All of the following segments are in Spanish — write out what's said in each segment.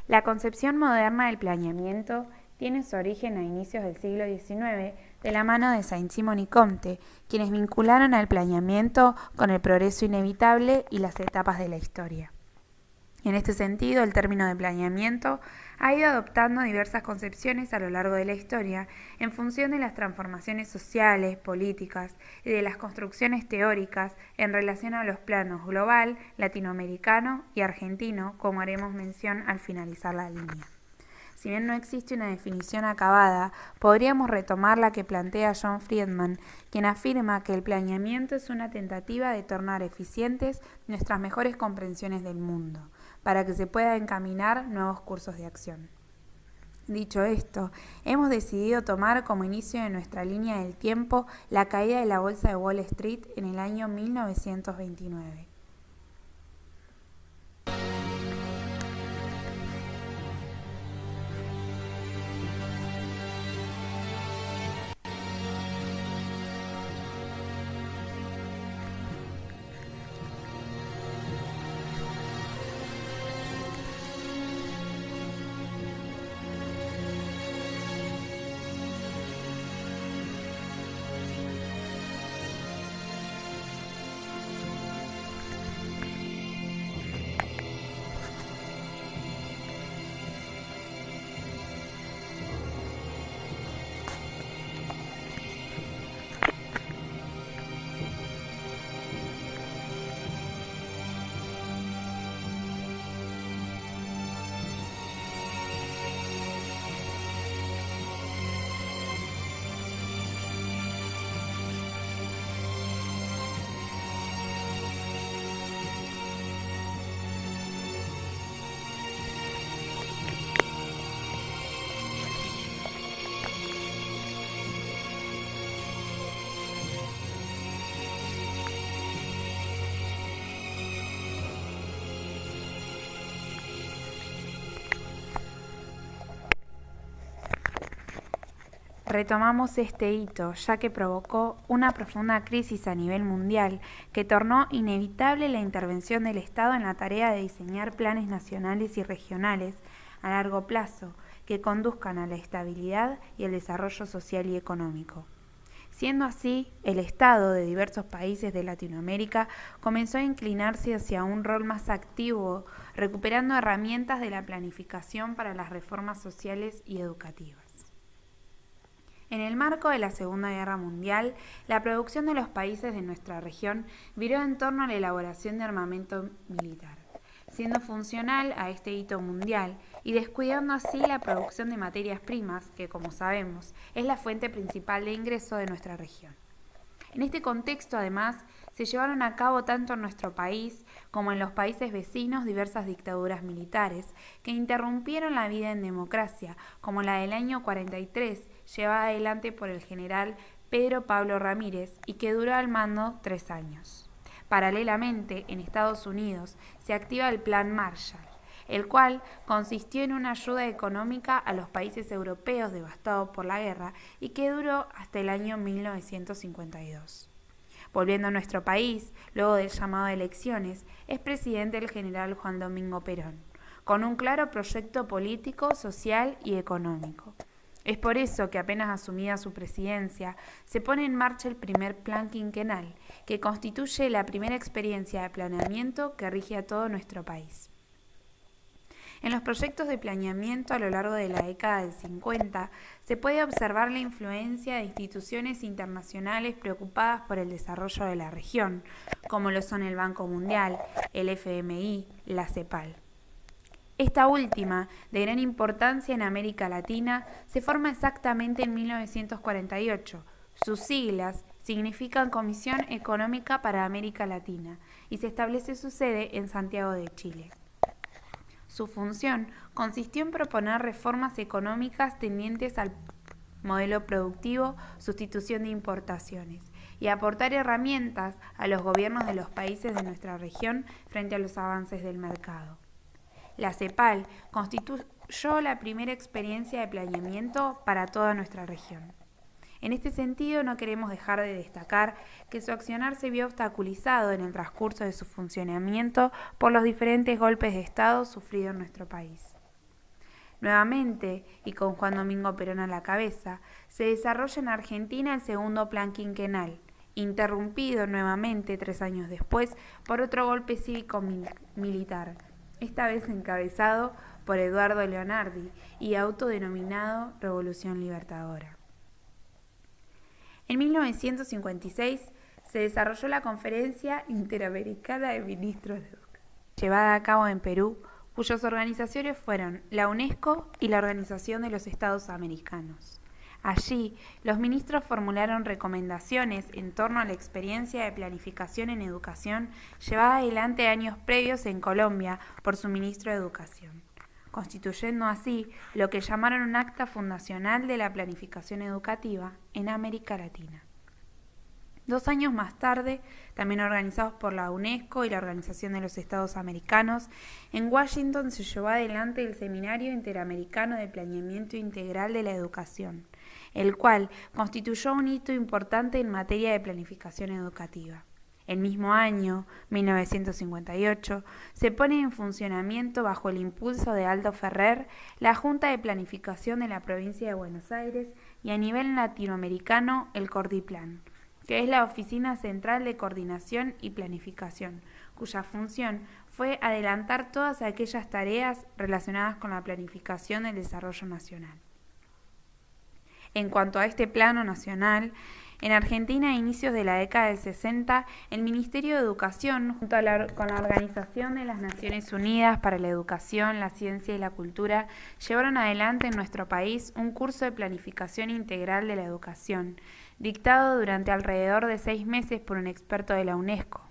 La concepción moderna del planeamiento tiene su origen a inicios del siglo XIX de la mano de Saint-Simon y Comte, quienes vincularon al planeamiento con el progreso inevitable y las etapas de la historia. En este sentido, el término de planeamiento ha ido adoptando diversas concepciones a lo largo de la historia en función de las transformaciones sociales, políticas y de las construcciones teóricas en relación a los planos global, latinoamericano y argentino, como haremos mención al finalizar la línea. Si bien no existe una definición acabada, podríamos retomar la que plantea John Friedman, quien afirma que el planeamiento es una tentativa de tornar eficientes nuestras mejores comprensiones del mundo, para que se pueda encaminar nuevos cursos de acción. Dicho esto, hemos decidido tomar como inicio de nuestra línea del tiempo la caída de la bolsa de Wall Street en el año 1929. Retomamos este hito, ya que provocó una profunda crisis a nivel mundial que tornó inevitable la intervención del Estado en la tarea de diseñar planes nacionales y regionales a largo plazo que conduzcan a la estabilidad y el desarrollo social y económico. Siendo así, el Estado de diversos países de Latinoamérica comenzó a inclinarse hacia un rol más activo, recuperando herramientas de la planificación para las reformas sociales y educativas. En el marco de la Segunda Guerra Mundial, la producción de los países de nuestra región viró en torno a la elaboración de armamento militar, siendo funcional a este hito mundial y descuidando así la producción de materias primas, que como sabemos es la fuente principal de ingreso de nuestra región. En este contexto, además, se llevaron a cabo tanto en nuestro país como en los países vecinos diversas dictaduras militares que interrumpieron la vida en democracia, como la del año 43, llevada adelante por el general Pedro Pablo Ramírez y que duró al mando 3 años. Paralelamente, en Estados Unidos se activa el Plan Marshall, el cual consistió en una ayuda económica a los países europeos devastados por la guerra y que duró hasta el año 1952. Volviendo a nuestro país, luego del llamado a elecciones, es presidente el general Juan Domingo Perón, con un claro proyecto político, social y económico. Es por eso que apenas asumida su presidencia, se pone en marcha el primer plan quinquenal, que constituye la primera experiencia de planeamiento que rige a todo nuestro país. En los proyectos de planeamiento a lo largo de la década del 50 se puede observar la influencia de instituciones internacionales preocupadas por el desarrollo de la región, como lo son el Banco Mundial, el FMI, la CEPAL. Esta última, de gran importancia en América Latina, se forma exactamente en 1948. Sus siglas significan Comisión Económica para América Latina y se establece su sede en Santiago de Chile. Su función consistió en proponer reformas económicas tendientes al modelo productivo, sustitución de importaciones y aportar herramientas a los gobiernos de los países de nuestra región frente a los avances del mercado. La CEPAL constituyó la primera experiencia de planeamiento para toda nuestra región. En este sentido, no queremos dejar de destacar que su accionar se vio obstaculizado en el transcurso de su funcionamiento por los diferentes golpes de Estado sufridos en nuestro país. Nuevamente, y con Juan Domingo Perón a la cabeza, se desarrolla en Argentina el segundo plan quinquenal, interrumpido nuevamente 3 años después por otro golpe cívico-militar, esta vez encabezado por Eduardo Leonardi y autodenominado Revolución Libertadora. En 1956 se desarrolló la Conferencia Interamericana de Ministros de Educación, llevada a cabo en Perú, cuyas organizaciones fueron la UNESCO y la Organización de los Estados Americanos. Allí, los ministros formularon recomendaciones en torno a la experiencia de planificación en educación llevada adelante años previos en Colombia por su ministro de Educación, constituyendo así lo que llamaron un acta fundacional de la planificación educativa en América Latina. 2 años más tarde, también organizados por la UNESCO y la Organización de los Estados Americanos, en Washington se llevó adelante el Seminario Interamericano de Planeamiento Integral de la Educación, el cual constituyó un hito importante en materia de planificación educativa. El mismo año, 1958, se pone en funcionamiento bajo el impulso de Aldo Ferrer la Junta de Planificación de la Provincia de Buenos Aires y a nivel latinoamericano el Cordiplan, que es la Oficina Central de Coordinación y Planificación, cuya función fue adelantar todas aquellas tareas relacionadas con la planificación del desarrollo nacional. En cuanto a este plano nacional, en Argentina, a inicios de la década del 60, el Ministerio de Educación, junto con la Organización de las Naciones Unidas para la Educación, la Ciencia y la Cultura, llevaron adelante en nuestro país un curso de planificación integral de la educación, dictado durante alrededor de 6 meses por un experto de la UNESCO.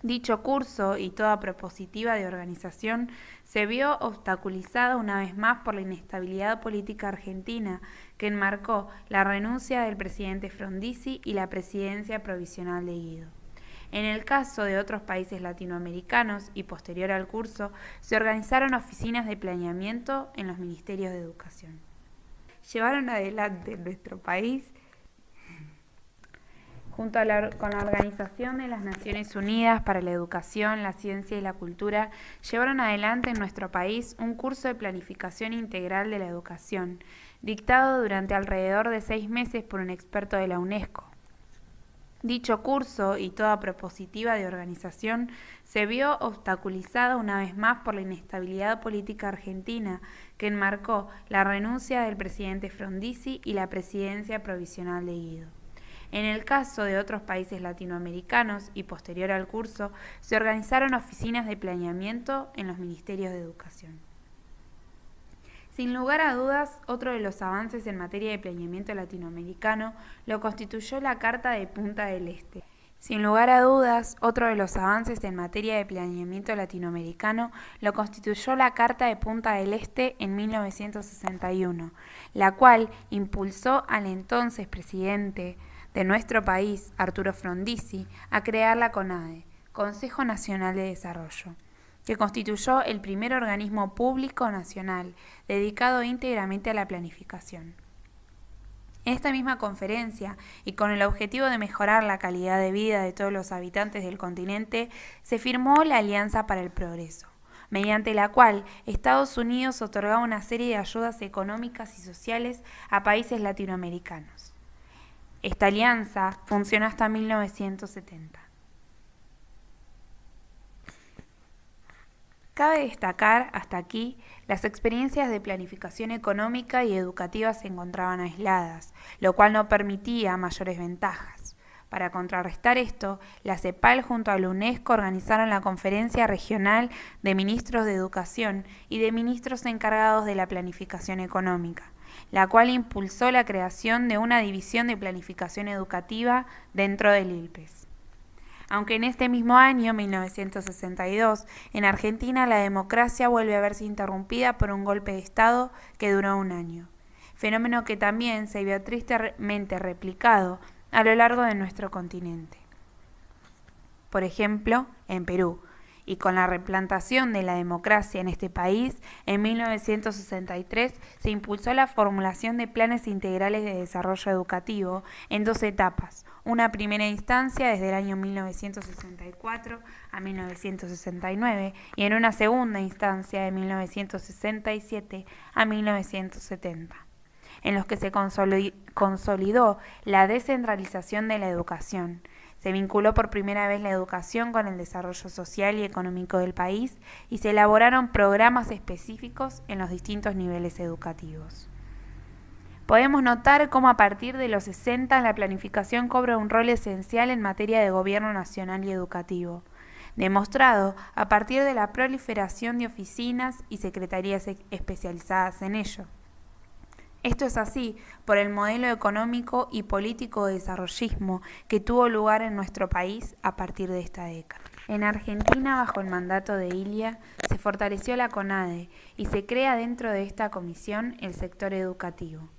Dicho curso y toda propositiva de organización se vio obstaculizada una vez más por la inestabilidad política argentina que enmarcó la renuncia del presidente Frondizi y la presidencia provisional de Guido. En el caso de otros países latinoamericanos y posterior al curso, se organizaron oficinas de planeamiento en los ministerios de educación. Llevaron adelante en nuestro país, junto con la Organización de las Naciones Unidas para la Educación, la Ciencia y la Cultura, llevaron adelante en nuestro país un curso de planificación integral de la educación, dictado durante alrededor de 6 meses por un experto de la UNESCO. Dicho curso y toda propositiva de organización se vio obstaculizada una vez más por la inestabilidad política argentina que enmarcó la renuncia del presidente Frondizi y la presidencia provisional de Guido. En el caso de otros países latinoamericanos y posterior al curso, se organizaron oficinas de planeamiento en los ministerios de educación. Sin lugar a dudas, otro de los avances en materia de planeamiento latinoamericano lo constituyó la Carta de Punta del Este. Sin lugar a dudas, otro de los avances en materia de planeamiento latinoamericano lo constituyó la Carta de Punta del Este en 1961, la cual impulsó al entonces presidente de nuestro país, Arturo Frondizi, a crear la CONADE, Consejo Nacional de Desarrollo, que constituyó el primer organismo público nacional dedicado íntegramente a la planificación. En esta misma conferencia, y con el objetivo de mejorar la calidad de vida de todos los habitantes del continente, se firmó la Alianza para el Progreso, mediante la cual Estados Unidos otorgaba una serie de ayudas económicas y sociales a países latinoamericanos. Esta alianza funcionó hasta 1970. Cabe destacar, hasta aquí, las experiencias de planificación económica y educativa se encontraban aisladas, lo cual no permitía mayores ventajas. Para contrarrestar esto, la CEPAL junto a la UNESCO organizaron la Conferencia Regional de Ministros de Educación y de Ministros encargados de la planificación económica, la cual impulsó la creación de una división de planificación educativa dentro del ILPES. Aunque en este mismo año, 1962, en Argentina la democracia vuelve a verse interrumpida por un golpe de Estado que duró 1 año, fenómeno que también se vio tristemente replicado a lo largo de nuestro continente. Por ejemplo, en Perú, y con la replantación de la democracia en este país, en 1963 se impulsó la formulación de planes integrales de desarrollo educativo en 2 etapas, una primera instancia desde el año 1964 a 1969 y en una segunda instancia de 1967 a 1970, en los que se consolidó la descentralización de la educación. Se vinculó por primera vez la educación con el desarrollo social y económico del país y se elaboraron programas específicos en los distintos niveles educativos. Podemos notar cómo a partir de los 60 la planificación cobra un rol esencial en materia de gobierno nacional y educativo, demostrado a partir de la proliferación de oficinas y secretarías especializadas en ello. Esto es así por el modelo económico y político de desarrollismo que tuvo lugar en nuestro país a partir de esta década. En Argentina, bajo el mandato de Ilia, se fortaleció la CONADE y se crea dentro de esta comisión el sector educativo.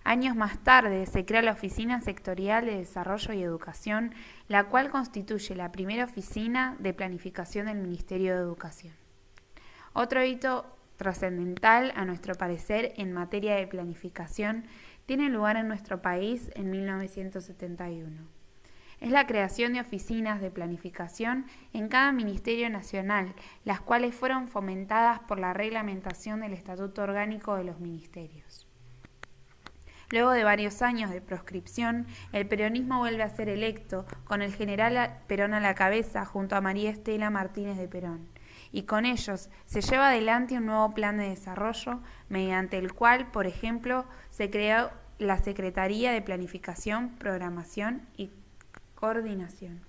Años más tarde se crea la Oficina Sectorial de Desarrollo y Educación, la cual constituye la primera oficina de planificación del Ministerio de Educación. Otro hito trascendental, a nuestro parecer, en materia de planificación, tiene lugar en nuestro país en 1971. Es la creación de oficinas de planificación en cada ministerio nacional, las cuales fueron fomentadas por la reglamentación del Estatuto Orgánico de los Ministerios. Luego de varios años de proscripción, el peronismo vuelve a ser electo, con el general Perón a la cabeza, junto a María Estela Martínez de Perón, y con ellos se lleva adelante un nuevo plan de desarrollo, mediante el cual, por ejemplo, se creó la Secretaría de Planificación, Programación y Coordinación.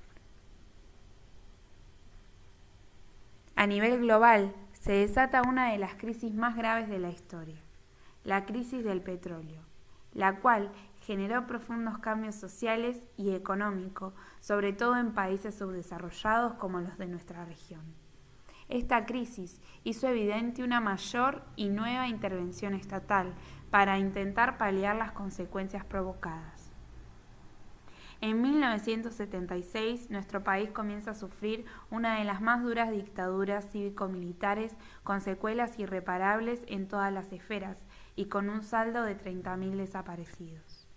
A nivel global, se desata una de las crisis más graves de la historia, la crisis del petróleo, la cual generó profundos cambios sociales y económicos, sobre todo en países subdesarrollados como los de nuestra región. Esta crisis hizo evidente una mayor y nueva intervención estatal para intentar paliar las consecuencias provocadas. En 1976, nuestro país comienza a sufrir una de las más duras dictaduras cívico-militares con secuelas irreparables en todas las esferas y con un saldo de 30.000 desaparecidos.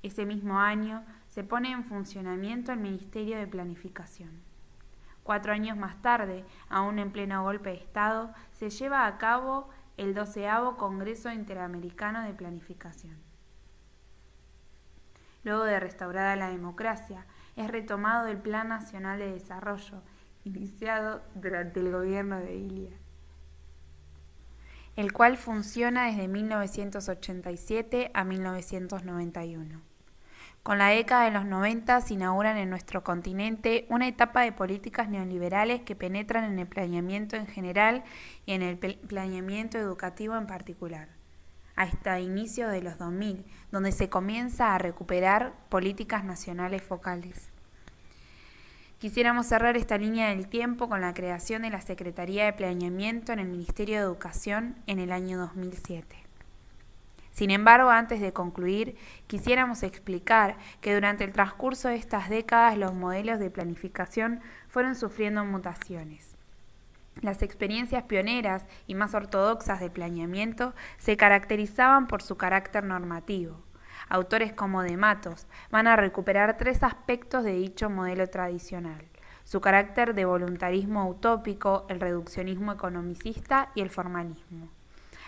Ese mismo año se pone en funcionamiento el Ministerio de Planificación. 4 años más tarde, aún en pleno golpe de Estado, se lleva a cabo el 12º Congreso Interamericano de Planificación. Luego de restaurada la democracia, es retomado el Plan Nacional de Desarrollo, iniciado durante el gobierno de Ilia, el cual funciona desde 1987 a 1991. Con la década de los 90 se inauguran en nuestro continente una etapa de políticas neoliberales que penetran en el planeamiento en general y en el planeamiento educativo en particular, hasta inicios de los 2000, donde se comienza a recuperar políticas nacionales focales. Quisiéramos cerrar esta línea del tiempo con la creación de la Secretaría de Planeamiento en el Ministerio de Educación en el año 2007. Sin embargo, antes de concluir, quisiéramos explicar que durante el transcurso de estas décadas los modelos de planificación fueron sufriendo mutaciones. Las experiencias pioneras y más ortodoxas de planeamiento se caracterizaban por su carácter normativo. Autores como De Matos van a recuperar 3 aspectos de dicho modelo tradicional: su carácter de voluntarismo utópico, el reduccionismo economicista y el formalismo,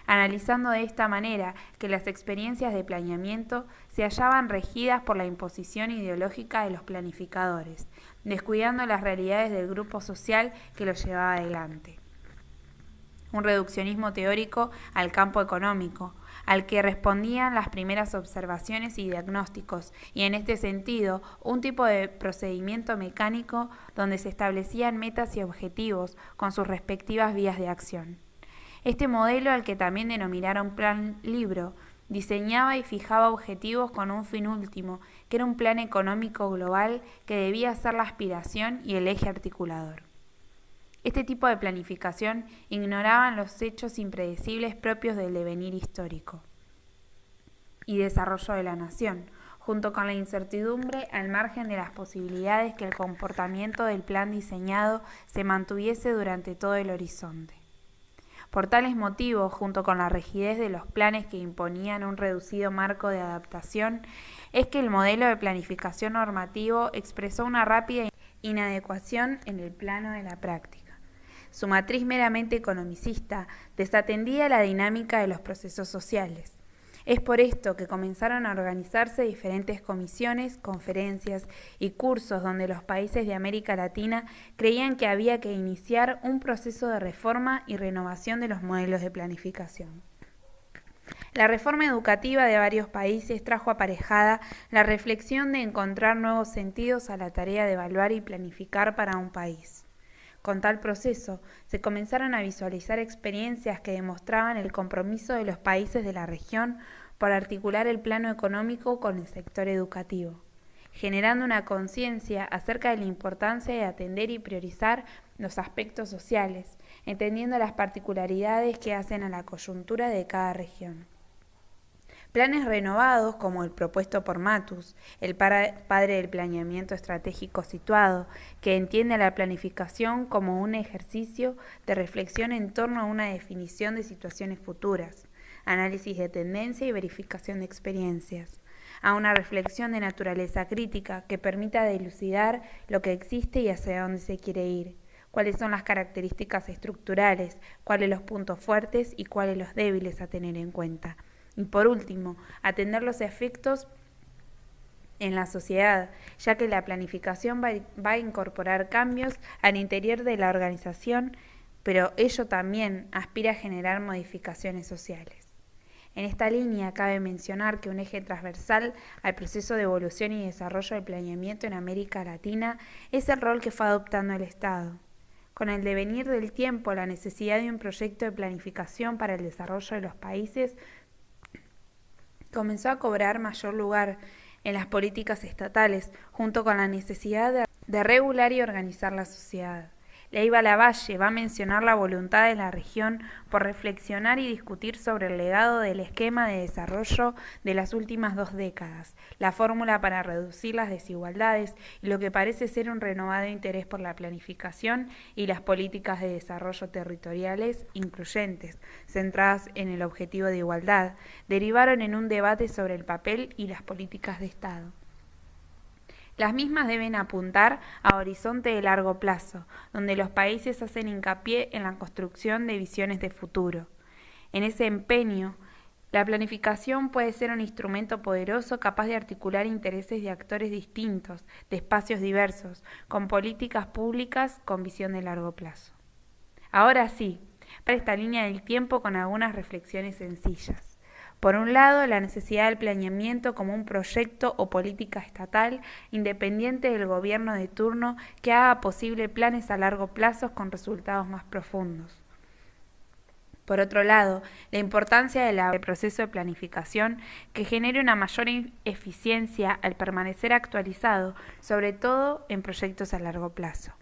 analizando de esta manera que las experiencias de planeamiento se hallaban regidas por la imposición ideológica de los planificadores, descuidando las realidades del grupo social que lo llevaba adelante. Un reduccionismo teórico al campo económico, al que respondían las primeras observaciones y diagnósticos, y en este sentido, un tipo de procedimiento mecánico donde se establecían metas y objetivos con sus respectivas vías de acción. Este modelo, al que también denominaron Plan Libro, diseñaba y fijaba objetivos con un fin último, que era un plan económico global que debía ser la aspiración y el eje articulador. Este tipo de planificación ignoraban los hechos impredecibles propios del devenir histórico y desarrollo de la nación, junto con la incertidumbre al margen de las posibilidades que el comportamiento del plan diseñado se mantuviese durante todo el horizonte. Por tales motivos, junto con la rigidez de los planes que imponían un reducido marco de adaptación, es que el modelo de planificación normativo expresó una rápida inadecuación en el plano de la práctica. Su matriz meramente economicista desatendía la dinámica de los procesos sociales. Es por esto que comenzaron a organizarse diferentes comisiones, conferencias y cursos donde los países de América Latina creían que había que iniciar un proceso de reforma y renovación de los modelos de planificación. La reforma educativa de varios países trajo aparejada la reflexión de encontrar nuevos sentidos a la tarea de evaluar y planificar para un país. Con tal proceso, se comenzaron a visualizar experiencias que demostraban el compromiso de los países de la región por articular el plano económico con el sector educativo, generando una conciencia acerca de la importancia de atender y priorizar los aspectos sociales, entendiendo las particularidades que hacen a la coyuntura de cada región. Planes renovados, como el propuesto por Matus, el padre del planeamiento estratégico situado, que entiende a la planificación como un ejercicio de reflexión en torno a una definición de situaciones futuras, análisis de tendencia y verificación de experiencias, a una reflexión de naturaleza crítica que permita dilucidar lo que existe y hacia dónde se quiere ir, cuáles son las características estructurales, cuáles los puntos fuertes y cuáles los débiles a tener en cuenta. Y por último, atender los efectos en la sociedad, ya que la planificación va a incorporar cambios al interior de la organización, pero ello también aspira a generar modificaciones sociales. En esta línea cabe mencionar que un eje transversal al proceso de evolución y desarrollo del planeamiento en América Latina es el rol que fue adoptando el Estado. Con el devenir del tiempo, la necesidad de un proyecto de planificación para el desarrollo de los países comenzó a cobrar mayor lugar en las políticas estatales, junto con la necesidad de regular y organizar la sociedad. Leiva Lavalle va a mencionar la voluntad de la región por reflexionar y discutir sobre el legado del esquema de desarrollo de las últimas 2 décadas, la fórmula para reducir las desigualdades y lo que parece ser un renovado interés por la planificación y las políticas de desarrollo territoriales incluyentes, centradas en el objetivo de igualdad, derivaron en un debate sobre el papel y las políticas de Estado. Las mismas deben apuntar a horizonte de largo plazo, donde los países hacen hincapié en la construcción de visiones de futuro. En ese empeño, la planificación puede ser un instrumento poderoso capaz de articular intereses de actores distintos, de espacios diversos, con políticas públicas con visión de largo plazo. Ahora sí, para esta línea del tiempo con algunas reflexiones sencillas. Por un lado, la necesidad del planeamiento como un proyecto o política estatal independiente del gobierno de turno que haga posible planes a largo plazo con resultados más profundos. Por otro lado, la importancia del proceso de planificación que genere una mayor eficiencia al permanecer actualizado, sobre todo en proyectos a largo plazo.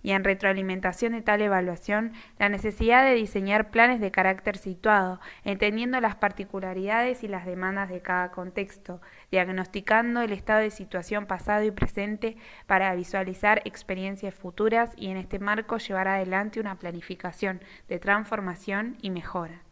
Y en retroalimentación de tal evaluación, la necesidad de diseñar planes de carácter situado, entendiendo las particularidades y las demandas de cada contexto, diagnosticando el estado de situación pasado y presente para visualizar experiencias futuras y en este marco llevar adelante una planificación de transformación y mejora.